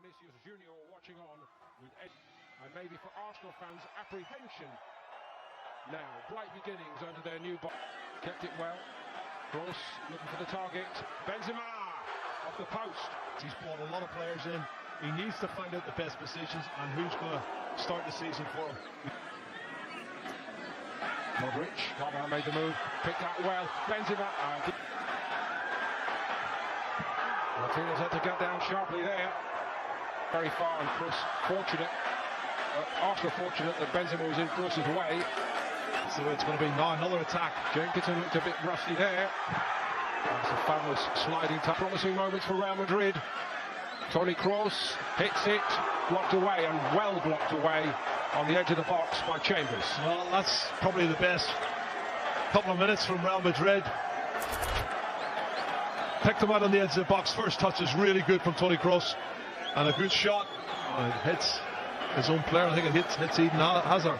Vinicius Junior watching on with Ed, and maybe for Arsenal fans apprehension now. Bright beginnings under their new boss. Kept it well. Cross looking for the target. Benzema off the post. He's brought a lot of players in. He needs to find out the best positions and who's going to start the season for him. Madrid. Real made the move. Picked that well. Benzema. Martinez had to get down sharply there. Very far, and Chris fortunate. Arsenal fortunate that Benzema was in Cross's way. So it's going to be now another attack. Jenkinson looked a bit rusty there. That's a fabulous sliding touch. Promising moments for Real Madrid. Toni Kroos hits it, blocked away, and well blocked away on the edge of the box by Chambers. Well, that's probably the best couple of minutes from Real Madrid. Picked him out on the edge of the box. First touch is really good from Toni Kroos, and a good shot. It hits his own player. I think it hits Eden Hazard.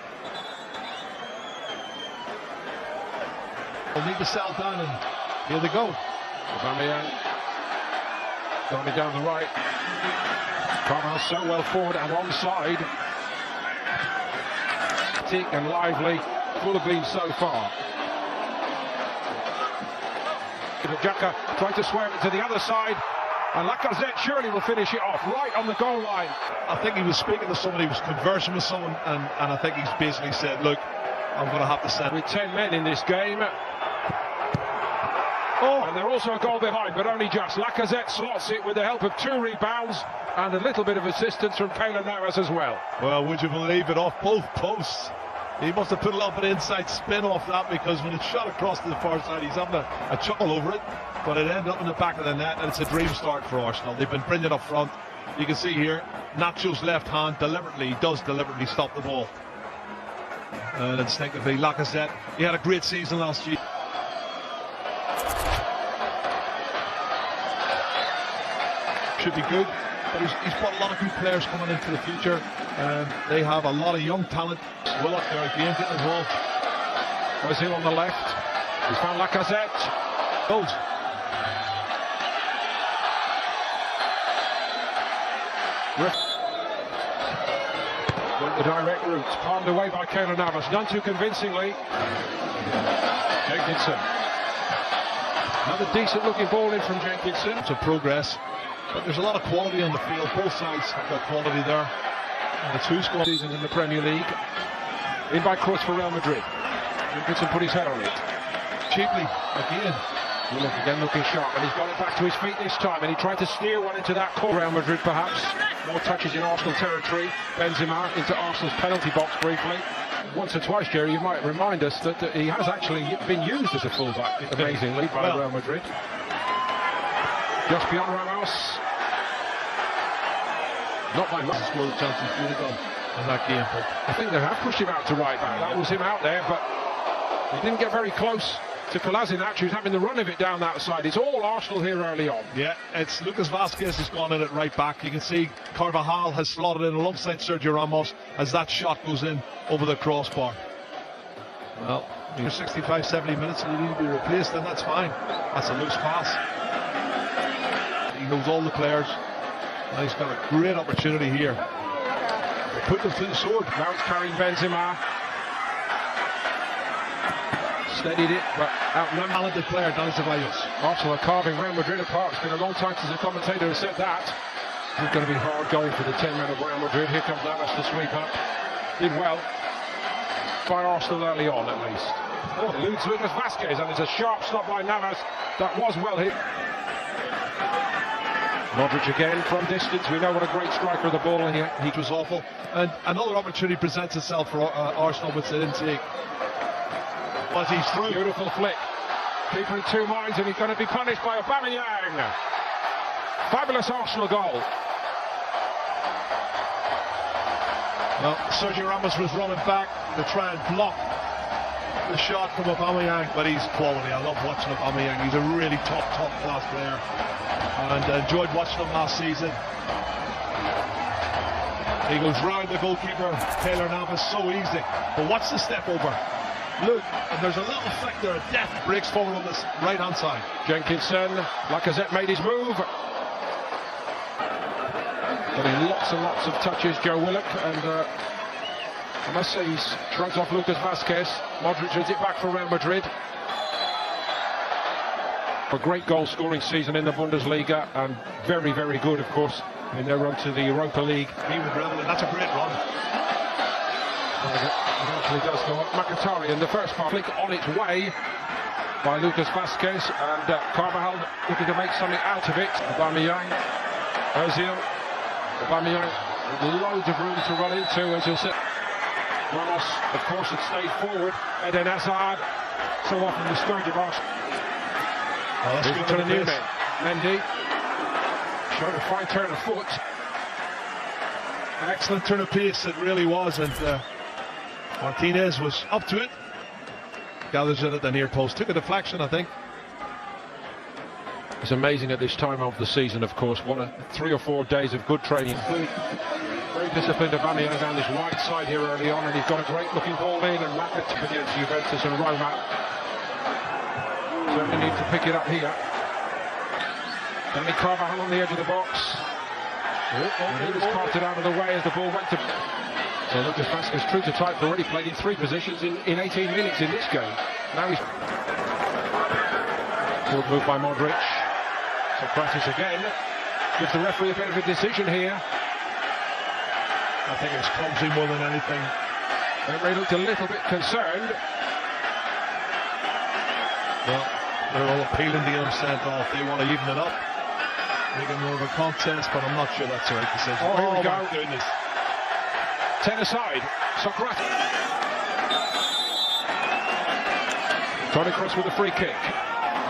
They'll need to settle down, and here they go. Aubameyang going down the right. Carvalho so well forward and onside. Tick and lively, full of gleams so far. Xhaka trying to swear it to the other side, and Lacazette surely will finish it off right on the goal line. I think he was speaking to somebody, he was conversing with someone, and I think he's basically said, look, I'm going to have to send. With 10 men in this game. And they're also a goal behind, but only just. Lacazette slots it with the help of 2 rebounds and a little bit of assistance from Keylor Navas as well. Well, would you believe it, off both posts? He must have put a little bit of inside spin off that, because when it's shot across to the far side, he's having a chuckle over it, but it ended up in the back of the net, and it's a dream start for Arsenal. They've been brilliant up front. You can see here, Nacho's left hand does deliberately stop the ball. And instinctively, Lacazette, he had a great season last year. Should be good, but he's got a lot of good players coming into the future. They have a lot of young talent. Willock there again getting involved. Ozil on the left. He's found Lacazette. Goes. The direct route, palmed away by Keylor Navas, none too convincingly. Jenkinson. Another decent looking ball in from Jenkinson. To progress, but there's a lot of quality on the field. Both sides have got quality there. And it's who's got season in the Premier League. In by Kroos for Real Madrid. Jenkinson put his head on it. Cheaply, again. Look again, looking sharp, and he's got it back to his feet this time, and he tried to steer one into that corner. Real Madrid perhaps. More touches in Arsenal territory. Benzema into Arsenal's penalty box briefly. Once or twice, Jerry, you might remind us that he has actually been used as a fullback, amazingly, by Real Madrid. Just beyond Ramos. Not by much. Scored chances really done in that game, but I think they have pushed him out to right back. That was him out there, but he didn't get very close to Kolasinac, who's having the run of it down that side. It's all Arsenal here early on. Yeah, it's Lucas Vazquez has gone in at right back. You can see Carvajal has slotted in alongside Sergio Ramos as that shot goes in over the crossbar. Well, you're 65-70 minutes and you need to be replaced, then that's fine. That's a loose pass. He knows all the players, and he's got a great opportunity here. They put them to the sword. Now it's carrying Benzema. Steadied it, but outnumbered. Talented player, Dani Ceballos. Arsenal are carving Real Madrid apart. It's been a long time since a commentator has said that. It's going to be hard going for the 10 men of Real Madrid. Here comes Navas to sweep up. Did well by Arsenal early on, at least. Eludes Lucas Vazquez, and it's a sharp stop by Navas. That was well hit. Modric again from distance. We know what a great striker of the ball he was awful. And another opportunity presents itself for Arsenal, which they didn't take. But he's through. Beautiful flick. Keeper in 2 minds, and he's going to be punished by Aubameyang. Fabulous Arsenal goal. Well, Sergio Ramos was running back to try and block the shot from Aubameyang, but he's quality. I love watching Aubameyang. He's a really top class player, and enjoyed watching him last season. He goes round the goalkeeper, Keylor Navas, so easy. But watch the step over. Look, and there's a little flick there. Death breaks forward on this right-hand side. Jenkinson, Lacazette made his move. Getting lots and lots of touches, Joe Willock, and I must say he's shrugs off Lucas Vazquez. Modric wins it back for Real Madrid. A great goal-scoring season in the Bundesliga, and very, very good, of course, in their run to the Europa League. He would revel, that's a great run. It actually does go up. Mkhitaryan, the first part, flick on its way by Lucas Vazquez, and Carvajal looking to make something out of it. Aubameyang, Reaal, Aubameyang with loads of room to run into, as you'll see. Ramos, of course, had stayed forward. Eden Hazard, so often the scourge of Arsenal. Here's to the new men. Mendy, showing a fine turn of foot. An excellent turn of pace, it really was, and Martinez was up to it. Gathers it at the near post, took a deflection, I think. It's amazing at this time of the season, of course. What 3 or 4 days of good training. Very disciplined Aubameyang down this right side here early on, and he's got a great looking ball in, and Rakitic against Juventus and Roma. Certainly need to pick it up here. Danny Carvajal on the edge of the box. And he was carted out of the way as the ball went to... So Lucas Vazquez, true to type, already played in 3 positions in 18 minutes in this game. Now he's... Good move by Modric. Socrates again. Gives the referee a bit of a decision here. I think it's clumsy more than anything. The referee looked a little bit concerned. Well, they're all appealing to get him sent off. They want to even it up, make it more of a contest, but I'm not sure that's the right decision. Oh, here we go. My goodness. 10 aside. Socrates. Tony Cross with a free kick.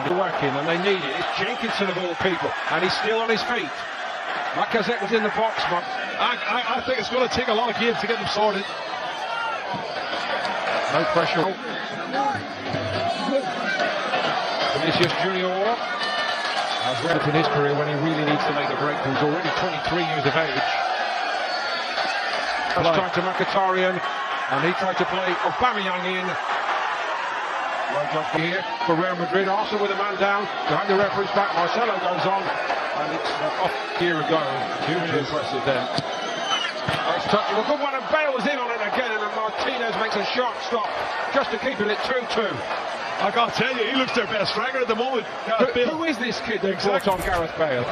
They're working and they need it. It's Jenkinson of all people, and he's still on his feet. Lacazette was in the box, but I think it's going to take a lot of games to get them sorted. No pressure. Vinicius Junior has read it in his career when he really needs to make a breakthrough. He's already 23 years of age. First time to Mkhitaryan, and he tried to play Aubameyang in. Well done here for Real Madrid. Arsenal with a man down behind the referee's back. Marcelo goes on, and it's off here ago. Hugely impressive then. Nice touch, a good one, and Bale was in on it again, and Martinez makes a sharp stop just to keep it at 2-2. I gotta tell you, he looks their best striker at the moment. Who is this kid that brought on Gareth Bale?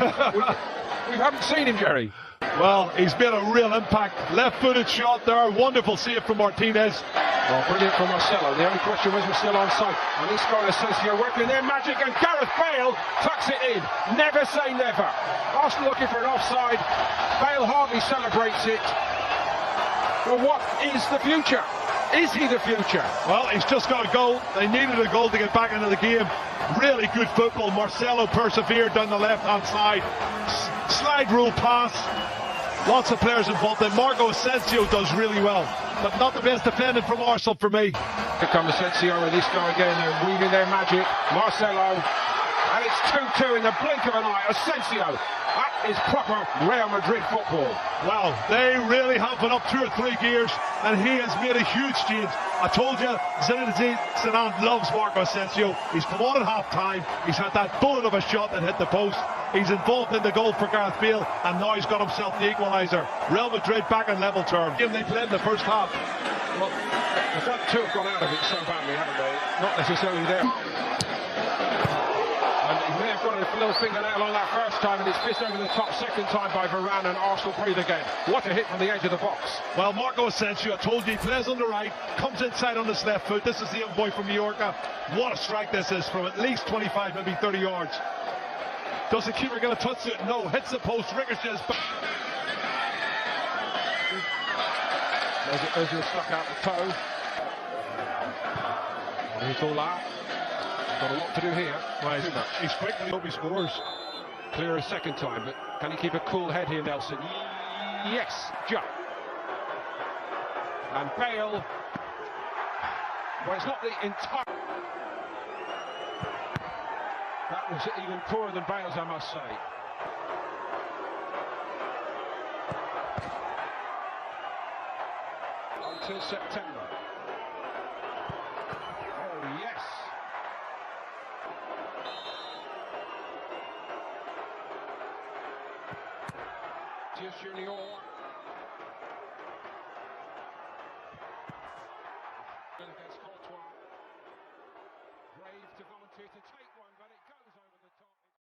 we haven't seen him, Jerry. Well, he's made a real impact. Left-footed shot there, wonderful save from Martinez. Oh, brilliant from Marcelo. The only question was we're still on side. And this guy Asensio working their magic, and Gareth Bale tucks it in. Never say never. Arsenal looking for an offside. Bale hardly celebrates it. Well, what is the future? Is he the future? Well, he's just got a goal. They needed a goal to get back into the game. Really good football. Marcelo persevered down the left-hand side. Slide rule pass. Lots of players involved. And Marco Asensio does really well, but not the best defending from Arsenal for me. Here comes Asensio, and this guy again. They're weaving their magic. Marcelo. And it's 2-2 in the blink of an eye. Asensio. That is proper Real Madrid football. Wow, they really have been up 2 or 3 gears, and he has made a huge change. I told you, Zinedine Zidane loves Marco Asensio. He's come on at half-time. He's had that bullet of a shot that hit the post. He's involved in the goal for Gareth Bale, and now he's got himself the equaliser. Real Madrid back in level terms. They played in the first half. Well, the front two have gone out of it so badly, haven't they? Not necessarily there. And he may have got a little fingernail on that first time, and it's missed over the top second time by Varane, and Arsenal breathe again. What a hit from the edge of the box. Well, Marco Asensio, I told you, he plays on the right, comes inside on his left foot. This is the young boy from Mallorca. What a strike this is from at least 25, maybe 30 yards. Does the keeper get a touch to it? No, hits the post, ricochets. Ozil stuck out the toe. Here's Ola. Got a lot to do here. Well, he's quick, I hope he scores. Clear a second time, but can he keep a cool head here, Nelson? Yes, jump. And Bale. Well, it's not the entire... That was even poorer than Bale's, I must say. Until September. Oh, yes. Here's Junior. Against Courtois. Brave to volunteer to take one.